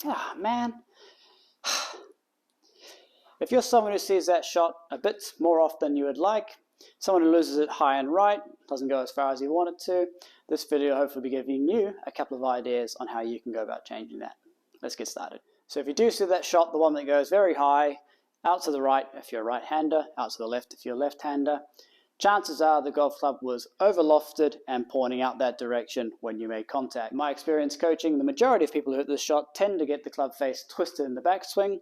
Ah, man. If you're someone who sees that shot a bit more often than you would like, someone who loses it high and right, doesn't go as far as you want it to, this video will hopefully be giving you a couple of ideas on how you can go about changing that. Let's get started. So if you do see that shot, the one that goes very high, out to the right if you're a right-hander, out to the left if you're a left-hander, chances are the golf club was over-lofted and pointing out that direction when you made contact. In my experience coaching, the majority of people who hit this shot tend to get the club face twisted in the backswing.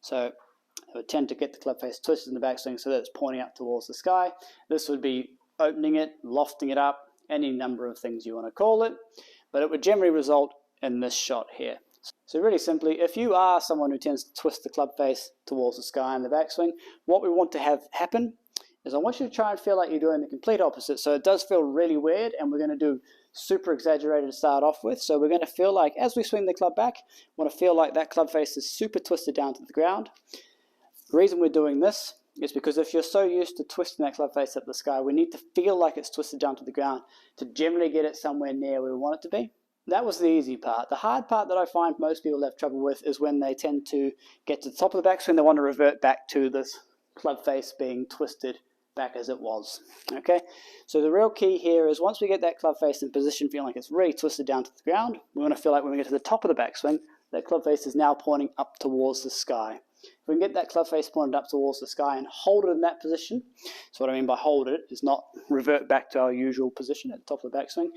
So I would tend to get the club face twisted in the backswing so that it's pointing up towards the sky. This would be opening it, lofting it up, any number of things you want to call it, but it would generally result in this shot here. So really simply, if you are someone who tends to twist the club face towards the sky in the backswing, what we want to have happen is I want you to try and feel like you're doing the complete opposite. So it does feel really weird, and we're going to do super exaggerated to start off with. So we're going to feel like, as we swing the club back, we want to feel like that club face is super twisted down to the ground. The reason we're doing this is because if you're so used to twisting that club face up the sky, we need to feel like it's twisted down to the ground to generally get it somewhere near where we want it to be. That was the easy part. The hard part that I find most people have trouble with is when they tend to get to the top of the backswing, they want to revert back to this club face being twisted back as it was. Okay, so the real key here is once we get that club face in position feeling like it's really twisted down to the ground, we want to feel like when we get to the top of the backswing, that club face is now pointing up towards the sky. If we can get that club face pointed up towards the sky and hold it in that position, so what I mean by hold it is not revert back to our usual position at the top of the backswing,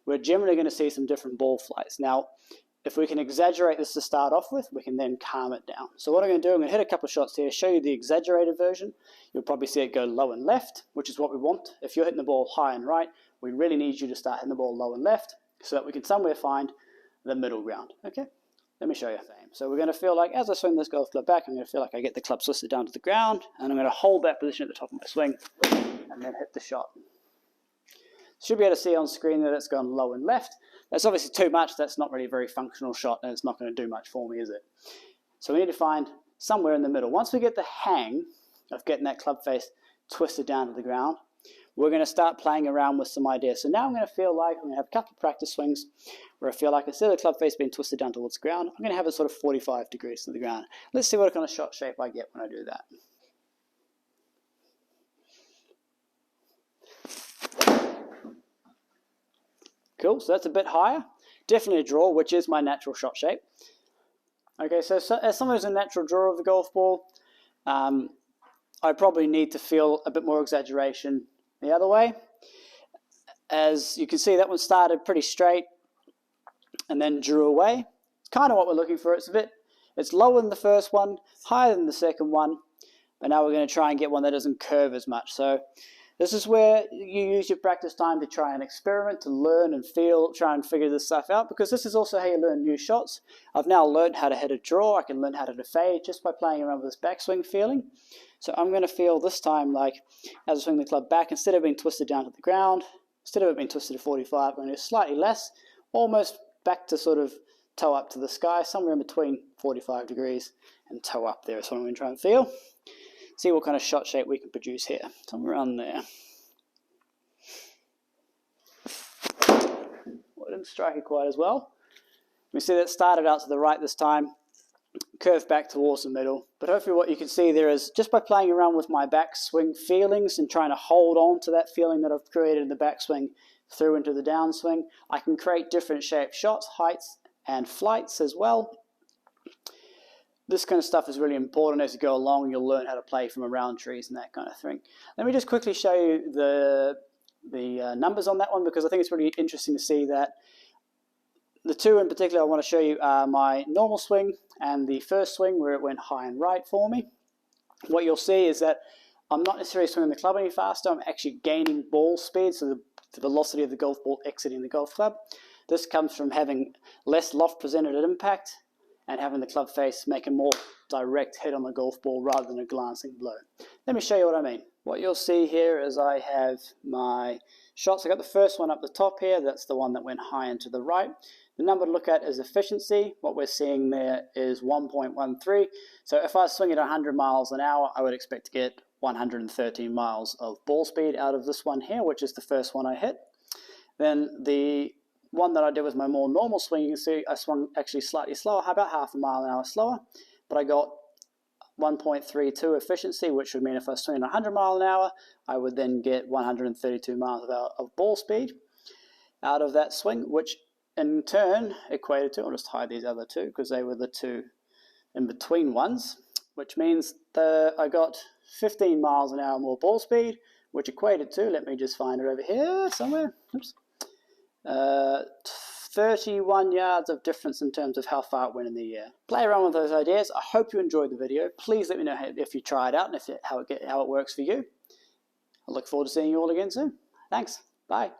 we're generally going to see some different ball flights. Now, if we can exaggerate this to start off with, we can then calm it down. So what I'm going to do, I'm going to hit a couple of shots here, show you the exaggerated version. You'll probably see it go low and left, which is what we want. If you're hitting the ball high and right, we really need you to start hitting the ball low and left so that we can somewhere find the middle ground. Okay? Let me show you. So we're going to feel like, as I swing this golf club back, I'm going to feel like I get the club twisted down to the ground, and I'm going to hold that position at the top of my swing, and then hit the shot. Should be able to see on screen that it's gone low and left. That's obviously too much. That's not really a very functional shot, and it's not going to do much for me, is it? So we need to find somewhere in the middle. Once we get the hang of getting that club face twisted down to the ground, we're going to start playing around with some ideas. So now I'm going to feel like I'm going to have a couple of practice swings where I feel like instead of the club face being twisted down towards the ground, I'm going to have it sort of 45 degrees to the ground. Let's see what kind of shot shape I get when I do that. Cool, so that's a bit higher. Definitely a draw, which is my natural shot shape. Okay, so as someone who's a natural drawer of the golf ball, I probably need to feel a bit more exaggeration the other way. As you can see, that one started pretty straight and then drew away. It's kind of what we're looking for. It's lower than the first one, higher than the second one, but now we're going to try and get one that doesn't curve as much. So this is where you use your practice time to try and experiment, to learn and feel, try and figure this stuff out, because this is also how you learn new shots. I've now learned how to hit a draw. I can learn how to hit a fade just by playing around with this backswing feeling. So I'm going to feel this time like, as I swing the club back, instead of being twisted down to the ground, instead of it being twisted to 45, I'm going to do slightly less, almost back to sort of toe up to the sky, somewhere in between 45 degrees and toe up there is what I'm going to try and feel. See what kind of shot shape we can produce here. Somewhere around there. Well, I didn't strike it quite as well. We see that started out to the right this time, curved back towards the middle. But hopefully what you can see there is just by playing around with my backswing feelings and trying to hold on to that feeling that I've created in the backswing through into the downswing, I can create different shaped shots, heights and flights as well. This kind of stuff is really important as you go along. You'll learn how to play from around trees and that kind of thing. Let me just quickly show you the numbers on that one, because I think it's really interesting to see that the two in particular I want to show you are my normal swing and the first swing where it went high and right for me. What you'll see is that I'm not necessarily swinging the club any faster. I'm actually gaining ball speed, so the velocity of the golf ball exiting the golf club. This comes from having less loft presented at impact and having the club face make a more direct hit on the golf ball rather than a glancing blow. Let me show you what I mean. What you'll see here is I have my shots. I got the first one up the top here. That's the one that went high and to the right. The number to look at is efficiency. What we're seeing there is 1.13. So if I swing at 100 miles an hour, I would expect to get 113 miles of ball speed out of this one here, which is the first one I hit. Then the one that I did was my more normal swing. You can see I swung actually slightly slower, about half a mile an hour slower, but I got 1.32 efficiency, which would mean if I was swinging 100 miles an hour, I would then get 132 miles of ball speed out of that swing, which in turn equated to, I'll just hide these other two because they were the two in between ones, which means that I got 15 miles an hour more ball speed, which equated to, let me just find it over here somewhere, oops, 31 yards of difference in terms of how far it went in the air. Play around with those ideas. I hope you enjoyed the video. Please let me know if you try it out and how it works for you. I look forward to seeing you all again soon. Thanks. Bye.